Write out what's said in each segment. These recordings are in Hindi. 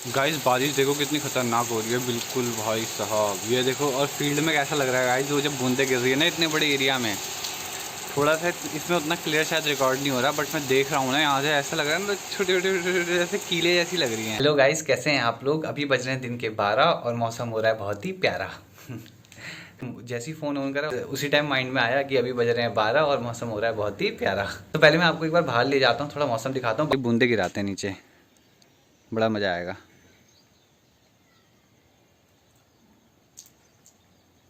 गाइस बारिश देखो कितनी खतरनाक हो रही है, बिल्कुल भाई साहब। ये देखो, और फील्ड में कैसा लग रहा है गाइस, वो जब बूंदे गिर रही है ना इतने बड़े एरिया में। थोड़ा सा इसमें उतना क्लियर शायद रिकॉर्ड नहीं हो रहा, बट मैं देख रहा हूँ ना यहाँ से, ऐसा लग रहा है ना, छोटे छोटे छोटे जैसे कीले जैसी लग रही हैं। हेलो गाइस, कैसे हैं आप लोग। अभी बज रहे हैं दिन के 12 और मौसम हो रहा है बहुत ही प्यारा। जैसे ही फ़ोन ऑन करा उसी टाइम माइंड में आया कि अभी बज रहे हैं 12 और मौसम हो रहा है बहुत ही प्यारा। तो पहले मैं आपको एक बार बाहर ले जाता हूँ, थोड़ा मौसम दिखाता हूँ। बूंदे गिराते हैं नीचे, बड़ा मज़ा आएगा।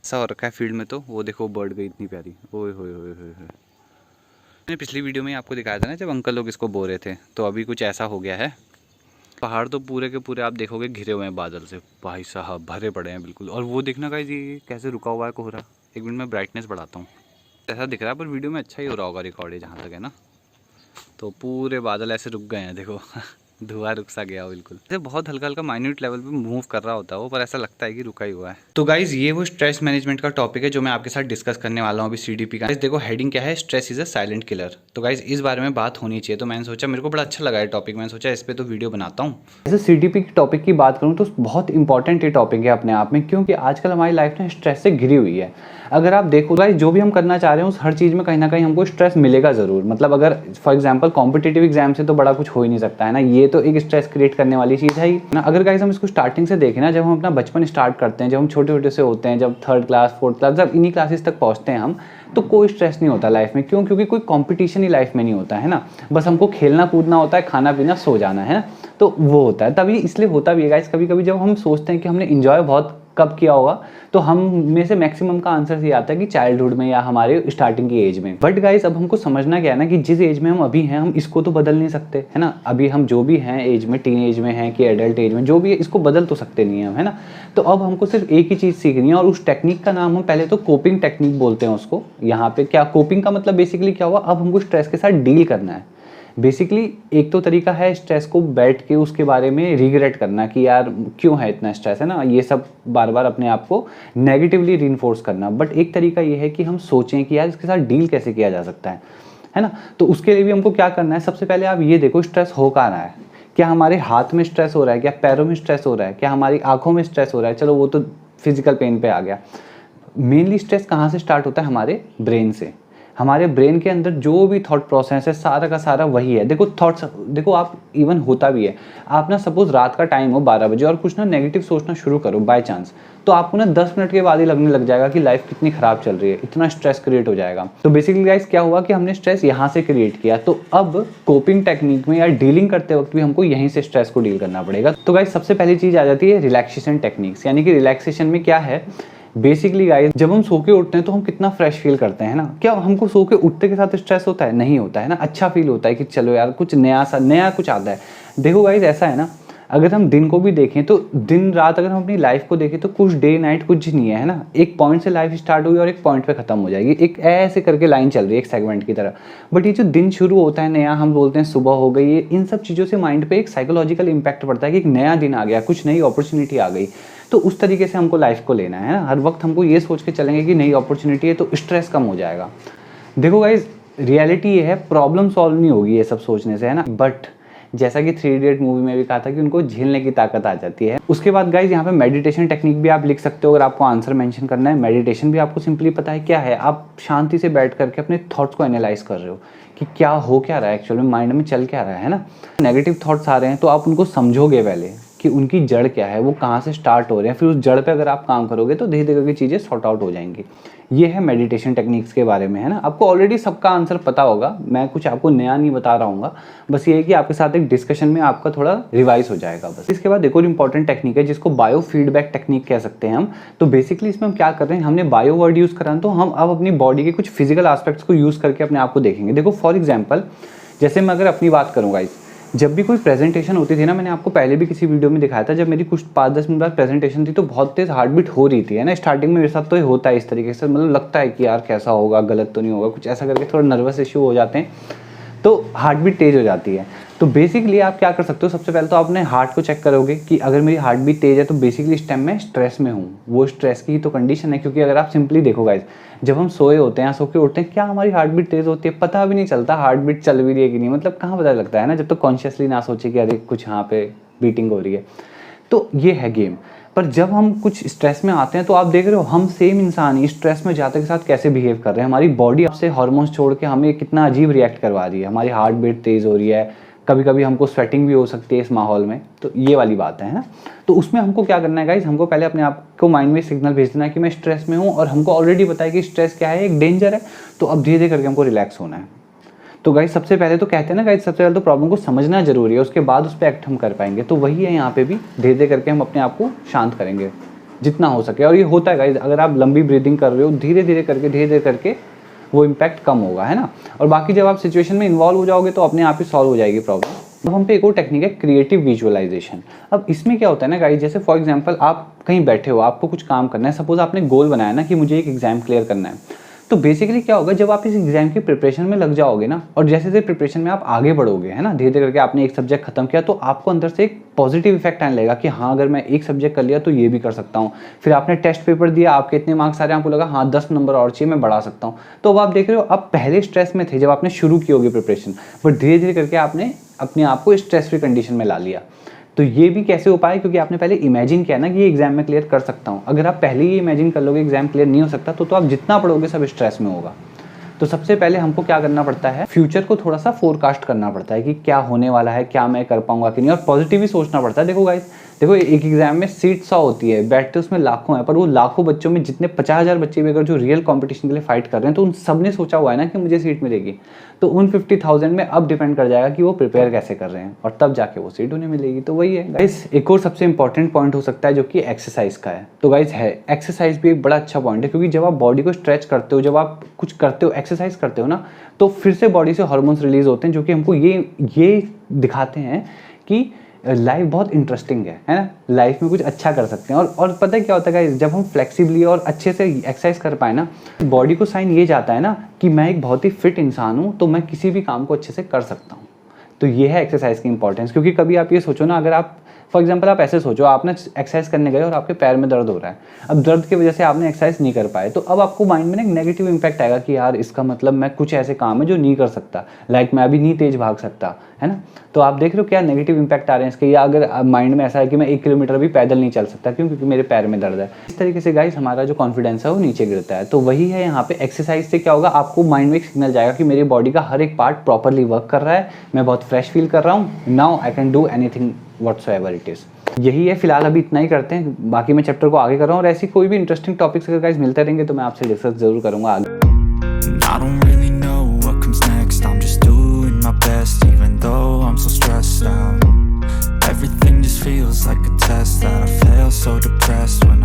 ऐसा हो रखा है फील्ड में, तो वो देखो बर्ड गई इतनी प्यारी। ओए होए होए होए होए। मैंने पिछली वीडियो में आपको दिखाया था ना, जब अंकल लोग इसको बो रहे थे, तो अभी कुछ ऐसा हो गया है। पहाड़ तो पूरे के पूरे आप देखोगे घिरे हुए हैं बादल से, भाई साहब भरे पड़े हैं बिल्कुल। और वो देखना गाइस, ये कैसे रुका हुआ है कोहरा। एक मिनट में ब्राइटनेस बढ़ाता हूँ। ऐसा दिख रहा है, पर वीडियो में अच्छा ही हो रहा होगा रिकॉर्ड, ये जहाँ तक है ना। तो पूरे बादल ऐसे रुक गए हैं देखो। धुआं रुक सा गया बिल्कुल। ऐसे बहुत हल्का हल्का माइन्यूट लेवल पे मूव कर रहा होता है वो, पर ऐसा लगता है कि रुका ही हुआ है। तो गाइज ये वो स्ट्रेस मैनेजमेंट का टॉपिक है जो मैं आपके साथ डिस्कस करने वाला हूँ अभी सीडीपी का। देखो हेडिंग क्या है, stress is a silent killer. तो गाइज इस बारे में बात होनी चाहिए, तो मैंने सोचा, मेरे को बड़ा अच्छा लगा ये टॉपिक, मैंने सोचा इस पर तो वीडियो बनाता हूँ। जैसे सीडीपी की टॉपिक की बात करूँ तो बहुत इंपॉर्टेंट ये टॉपिक है अपने आप में, क्योंकि आजकल हमारी लाइफ ना स्ट्रेस से घिरी हुई है। अगर आप देखो गाइस, जो भी हम करना चाह रहे हैं उस हर चीज़ में कहीं ना कहीं हमको स्ट्रेस मिलेगा ज़रूर। मतलब अगर फॉर एग्जांपल कॉम्पिटिटिव एग्जाम से तो बड़ा कुछ हो ही नहीं सकता है ना, ये तो एक स्ट्रेस क्रिएट करने वाली चीज़ है ही ना। अगर गाइस हम इसको स्टार्टिंग से देखें ना, जब हम अपना बचपन स्टार्ट करते हैं, जब हम छोटे छोटे से होते हैं, जब 3rd क्लास 4th क्लास, जब इन्हीं क्लासेस तक पहुँचते हैं हम, तो कोई स्ट्रेस नहीं होता लाइफ में। क्यों? क्योंकि कोई कंपटीशन ही लाइफ में नहीं होता है ना। बस हमको खेलना कूदना होता है, खाना पीना सो जाना है ना। तो वो होता है, तभी इसलिए होता भी है गाइस। कभी कभी जब हम सोचते हैं कि हमने इंजॉय बहुत कब किया होगा, तो हम में से मैक्सिमम का आंसर ये आता है कि चाइल्डहुड में या हमारे स्टार्टिंग की एज में। बट गाइस अब हमको समझना क्या है ना, कि जिस एज में हम अभी हैं हम इसको तो बदल नहीं सकते है ना। अभी हम जो भी हैं एज में, टीन एज में हैं कि एडल्ट एज में, जो भी है इसको बदल तो सकते नहीं है ना। तो अब हमको सिर्फ एक ही चीज़ सीखनी है, और उस टेक्निक का नाम हम पहले तो कोपिंग टेक्निक बोलते हैं उसको। यहाँ पे क्या कोपिंग का मतलब बेसिकली क्या हुआ, अब हमको स्ट्रेस के साथ डील करना है। बेसिकली एक तो तरीका है स्ट्रेस को बैठ के उसके बारे में रिग्रेट करना कि यार क्यों है इतना स्ट्रेस, है ना, ये सब बार बार अपने आप को नेगेटिवली रीइंफोर्स करना। बट एक तरीका ये है कि हम सोचें कि यार इसके साथ डील कैसे किया जा सकता है ना। तो उसके लिए भी हमको क्या करना है, सबसे पहले आप ये देखो स्ट्रेस हो कहाँ रहा है। क्या हमारे हाथ में स्ट्रेस हो रहा है, क्या पैरों में स्ट्रेस हो रहा है, क्या हमारी आंखों में स्ट्रेस हो रहा है, चलो वो तो फिजिकल पेन पे आ गया। मेनली स्ट्रेस कहाँ से स्टार्ट होता है, हमारे ब्रेन से। हमारे ब्रेन के अंदर जो भी थॉट प्रोसेस है सारा का सारा वही है। देखो थॉट्स, देखो आप इवन होता भी है, आप ना सपोज रात का टाइम हो 12 बजे और कुछ ना नेगेटिव सोचना शुरू करो बाय चांस, तो आपको ना 10 मिनट के बाद ही लगने लग जाएगा कि लाइफ कितनी खराब चल रही है, इतना स्ट्रेस क्रिएट हो जाएगा। तो बेसिकली गाइस क्या हुआ कि हमने स्ट्रेस यहाँ से क्रिएट किया, तो अब कोपिंग टेक्निक में या डीलिंग करते वक्त भी हमको यहीं से स्ट्रेस को डील करना पड़ेगा। तो गाइस सबसे पहली चीज़ आ जाती है रिलैक्सेशन टेक्निक्स। यानी कि रिलैक्सेशन में क्या है, बेसिकली गाइस जब हम सो के उठते हैं तो हम कितना फ्रेश फील करते हैं ना। क्या हमको सो के उठते के साथ स्ट्रेस होता है? नहीं होता है ना। अच्छा फील होता है कि चलो यार कुछ नया कुछ आता है। देखो गाइस ऐसा है ना, अगर हम दिन को भी देखें तो दिन रात अगर हम अपनी लाइफ को देखें तो कुछ डे नाइट कुछ नहीं है ना। एक पॉइंट से लाइफ स्टार्ट हुई और एक पॉइंट पे खत्म हो जाएगी, एक ऐसे करके लाइन चल रही है एक सेगमेंट की तरह। बट ये जो दिन शुरू होता है नया, हम बोलते हैं सुबह हो गई, ये इन सब चीज़ों से माइंड पे एक साइकोलॉजिकल इंपैक्ट पड़ता है कि एक नया दिन आ गया, कुछ नई अपॉर्चुनिटी आ गई। तो उस तरीके से हमको लाइफ को लेना है ना। हर वक्त हमको ये सोच के चलेंगे कि नई अपॉर्चुनिटी है तो स्ट्रेस कम हो जाएगा। देखो गाइज रियलिटी ये है, प्रॉब्लम सॉल्व नहीं होगी ये सब सोचने से, है ना। बट जैसा कि 3 इडियट मूवी में भी कहा था कि उनको झेलने की ताकत आ जाती है। उसके बाद गाइज यहाँ पे मेडिटेशन टेक्निक भी आप लिख सकते हो अगर आपको आंसर मेंशन करना है। मेडिटेशन भी आपको सिंपली पता है क्या है, आप शांति से बैठ करके अपने थॉट्स को एनालाइज कर रहे हो कि क्या हो क्या रहा है एक्चुअल में, माइंड में चल क्या रहा है ना। नेगेटिव थॉट्स आ रहे हैं तो आप उनको समझोगे पहले कि उनकी जड़ क्या है, वो कहाँ से स्टार्ट हो रहे हैं, फिर उस जड़ पे अगर आप काम करोगे तो धीरे धीरे करके चीज़ें सॉर्ट आउट हो जाएंगी। ये है मेडिटेशन टेक्निक्स के बारे में, है ना। आपको ऑलरेडी सबका आंसर पता होगा, मैं कुछ आपको नया नहीं बता रहा हूँ। बस ये है कि आपके साथ एक डिस्कशन में आपका थोड़ा रिवाइज हो जाएगा बस। इसके बाद एक और इंपॉर्टेंट टेक्निक है जिसको बायो फीडबैक टेक्निक कह सकते हैं हम। तो बेसिकली इसमें हम क्या कर रहे हैं, हमने बायो वर्ड यूज़ करा तो हम अब अपनी बॉडी के कुछ फिजिकल एस्पेक्ट्स को यूज़ करके अपने आप को देखेंगे। देखो फॉर एग्जाम्पल, जैसे मैं अगर अपनी बात करूँ गाइस, जब भी कोई प्रेजेंटेशन होती थी ना, मैंने आपको पहले भी किसी वीडियो में दिखाया था, जब मेरी कुछ 5-10 मिनट बाद प्रेजेंटेशन थी तो बहुत तेज़ हार्ट बीट हो रही थी, है ना। स्टार्टिंग में मेरे साथ तो ये होता है इस तरीके से, मतलब लगता है कि यार कैसा होगा, गलत तो नहीं होगा, कुछ ऐसा करके थोड़ा नर्वस इश्यू हो जाते हैं, तो हार्ट बीट तेज़ हो जाती है। तो बेसिकली आप क्या कर सकते हो, सबसे पहले तो आप अपने हार्ट को चेक करोगे कि अगर मेरी हार्ट बीट तेज़ है तो बेसिकली इस टाइम मैं स्ट्रेस में हूँ। वो स्ट्रेस की ही तो कंडीशन है, क्योंकि अगर आप सिंपली देखो गाइस, जब हम सोए होते हैं या सो के उठते हैं, क्या हमारी हार्ट बीट तेज़ होती है? पता भी नहीं चलता हार्ट बीट चल भी रही है कि नहीं, मतलब कहाँ पता लगता है ना, जब तक कॉन्शियसली ना सोचे कि अरे कुछ यहाँ पे बीटिंग हो रही है। तो ये है गेम। पर जब हम कुछ स्ट्रेस में आते हैं तो आप देख रहे हो हम सेम इंसान ही स्ट्रेस में जाते के साथ कैसे बिहेव कर रहे हैं। हमारी बॉडी आपसे हार्मोन्स छोड़ के हमें कितना अजीब रिएक्ट करवा रही है, हमारी हार्ट बीट तेज़ हो रही है, कभी कभी हमको स्वेटिंग भी हो सकती है इस माहौल में। तो ये वाली बात है ना। तो उसमें हमको क्या करना है गाइज, हमको पहले अपने आप को माइंड में सिग्नल भेज देना है कि मैं स्ट्रेस में हूँ, और हमको ऑलरेडी पता है कि स्ट्रेस क्या है, एक डेंजर है। तो अब धीरे धीरे करके हमको रिलैक्स होना है। तो गाइज सबसे पहले तो कहते हैं ना गाइज, सबसे पहले तो प्रॉब्लम को समझना जरूरी है, उसके बाद उस पर एक्ट हम कर पाएंगे। तो वही है यहाँ पे भी, धीरे धीरे करके हम अपने आप को शांत करेंगे जितना हो सके। और ये होता है गाइज, अगर आप लंबी ब्रीदिंग कर रहे हो धीरे धीरे करके वो इम्पैक्ट कम होगा, है ना। और बाकी जब आप सिचुएशन में इन्वॉल्व हो जाओगे तो अपने आप ही सॉल्व हो जाएगी प्रॉब्लम। अब हम पे एक और टेक्निक है क्रिएटिव विजुअलाइजेशन। अब इसमें क्या होता है ना गाइज, जैसे फॉर एग्जांपल आप कहीं बैठे हो, आपको कुछ काम करना है, सपोज आपने गोल बनाया ना कि मुझे एक एग्जाम क्लियर करना है। तो बेसिकली क्या होगा, जब आप इस एग्जाम की प्रिपरेशन में लग जाओगे ना, और जैसे जैसे प्रिपरेशन में आप आगे बढ़ोगे, है ना, धीरे धीरे करके आपने एक सब्जेक्ट खत्म किया, तो आपको अंदर से एक पॉजिटिव इफेक्ट आने लगेगा कि हाँ अगर मैं एक सब्जेक्ट कर लिया तो ये भी कर सकता हूँ। फिर आपने टेस्ट पेपर दिया, आपके इतने मार्क्स आ रहे हैं, आपको लगा हाँ 10 नंबर और चाहिए, मैं बढ़ा सकता हूँ। तो अब आप देख रहे हो, आप पहले स्ट्रेस में थे जब आपने शुरू की होगी प्रिपरेशन, बट धीरे धीरे करके आपने अपने आप को स्ट्रेस फ्री कंडीशन में ला लिया। तो ये भी कैसे हो पाए, क्योंकि आपने पहले इमेजिन किया ना कि ये एग्जाम में क्लियर कर सकता हूँ। अगर आप पहले ही इमेजिन कर लोगे एग्जाम क्लियर नहीं हो सकता, तो आप जितना पढ़ोगे सब स्ट्रेस में होगा। तो सबसे पहले हमको क्या करना पड़ता है, फ्यूचर को थोड़ा सा फोरकास्ट करना पड़ता है कि क्या होने वाला है, क्या मैं कर पाऊंगा कि नहीं, और पॉजिटिव ही सोचना पड़ता है। देखो गाइस, देखो एक एग्जाम में सीट 100 होती है, बैठते उसमें लाखों हैं, पर वो लाखों बच्चों में जितने 50,000 बच्चे भी अगर जो रियल कंपटीशन के लिए फाइट कर रहे हैं, तो उन सब ने सोचा हुआ है ना कि मुझे सीट मिलेगी। तो उन 50,000 में अब डिपेंड कर जाएगा कि वो प्रिपेयर कैसे कर रहे हैं, और तब जाके वो सीट उन्हें मिलेगी। तो वही है गाइस। एक और सबसे इंपॉर्टेंट पॉइंट हो सकता है जो कि एक्सरसाइज का है। तो गाइस है, एक्सरसाइज भी एक बड़ा अच्छा पॉइंट है, क्योंकि जब आप बॉडी को स्ट्रेच करते हो, जब आप कुछ करते हो, एक्सरसाइज करते हो ना, तो फिर से बॉडी से हार्मोन्स रिलीज होते हैं जो कि हमको ये दिखाते हैं कि लाइफ बहुत इंटरेस्टिंग है ना, लाइफ में कुछ अच्छा कर सकते हैं। और पता है क्या होता है गाइस, जब हम फ्लेक्सिबली और अच्छे से एक्सरसाइज कर पाए ना, बॉडी को साइन ये जाता है ना कि मैं एक बहुत ही फिट इंसान हूँ, तो मैं किसी भी काम को अच्छे से कर सकता हूँ। तो ये है एक्सरसाइज की इंपॉर्टेंस। क्योंकि कभी आप ये सोचो ना, अगर आप फॉर एग्जाम्पल आप ऐसे सोचो, आपने एक्सरसाइज करने गए और आपके पैर में दर्द हो रहा है, अब दर्द की वजह से आपने एक्सरसाइज नहीं कर पाए, तो अब आपको माइंड में एक नेगेटिव इंपैक्ट आएगा कि यार इसका मतलब मैं कुछ ऐसे काम है जो नहीं कर सकता, लाइक मैं अभी नहीं तेज भाग सकता, है ना। तो आप देख रहे हो क्या नेगेटिव इंपैक्ट आ रहे हैं इसके। या अगर माइंड में ऐसा है कि मैं 1 किलोमीटर भी पैदल नहीं चल सकता, क्यों, क्योंकि मेरे पैर में दर्द है। इस तरीके से गाइस हमारा जो कॉन्फिडेंस है वो नीचे गिरता है। तो वही है यहाँ पे, एक्सरसाइज से क्या होगा, आपको माइंड में एक सिग्नल जाएगा कि मेरी बॉडी का हर एक पार्ट प्रॉपरली वर्क कर रहा है, मैं बहुत फ्रेश फील कर रहा हूँ, now I can do anything whatsoever it is. यही है, फिलहाल अभी इतना ही करते हैं, बाकी मैं चैप्टर को आगे कर रहा हूँ। और ऐसी कोई भी इंटरेस्टिंग टॉपिक्स अगर गाइस मिलते रहेंगे तो मैं आपसे डिस्कस जरूर करूँगा आगे। I don't really know what comes next. I'm just doing my best, even though I'm so stressed out. Everything just feels like a test that I fail, so depressed when